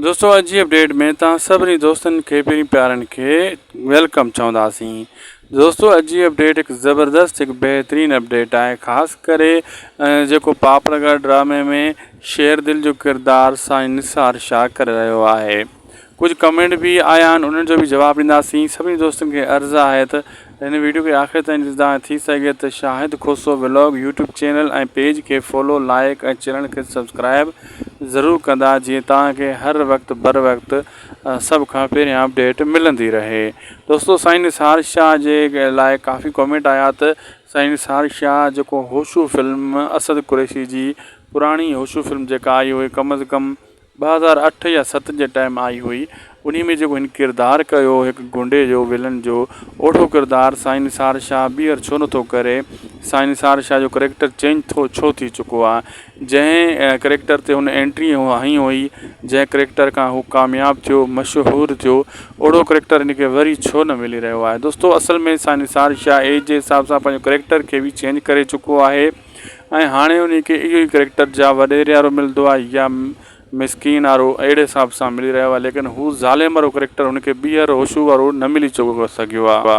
दोस्तों अॼु जी अपडेट में तव्हां सभिनी दोस्तनि खे पहिरीं प्यारनि खे वेलकम चवंदासीं। दोस्तों अॼु जी अपडेट हिकु ज़बरदस्त हिकु बहितरीनु अपडेट आहे। ख़ासि करे जेको पापड़गढ़ ड्रामे में शेर दिल जो किरदारु साईं निसार शाह करे रहियो आहे। कुझु कमेंट भी आया आहिनि, उन्हनि जो बि जवाबु ॾींदासीं। सभिनी दोस्तनि खे अर्ज़ु आहे त हिन वीडियो खे आख़िर ताईं ॾिसंदा थी सघे त शाहिद खोसो व्लॉग यूट्यूब चैनल ऐं पेज खे फॉलो, लाइक ऐं चैनल खे सब्सक्राइब ज़रूरु कंदा, जीअं तव्हांखे हर वक़्तु बर वक़्तु सभ खां पहिरियां अपडेट मिलंदी रहे। दोस्तों साईं निसार शाह जे लाइ काफ़ी कमेंट आया त साईं निसार शाह जेको होशू फिल्म असद कुरैशी जी पुराणी होशू फिल्म जेका आई हुई कम अज़ कम 2008 या 7 जे टाइम आई हुई, उन में जेको हिन किरदारु कयो हिकु गुंडे जो विलन जो, ओढ़ो किरदारु साईं निसार शाह ॿीहर छो नथो करे। साईं निसार शाह जो करेक्टर चेंज छो थी चुको आहे। जंहिं करेक्टर ते हुन एंट्री हई हुई, जंहिं करेक्टर खां हू कामयाबु थियो, मशहूरु थियो, ओढ़ो करेक्टर हिनखे वरी छो न मिली रहियो आहे। दोस्तों असल में साईं निसार शाह एज जे हिसाब सां पंहिंजो करेक्टर खे बि चेंज करे चुको आहे ऐं हाणे उनखे इहो ई करेक्टर जा वॾेरे वारो मिलंदो आहे या मिसकीन वारो, अहिड़े हिसाब सां मिली रहियो आहे। लेकिन हू ज़ालिम वारो करेक्टर हुनखे ॿीहर होशू वारो न मिली सघियो आहे।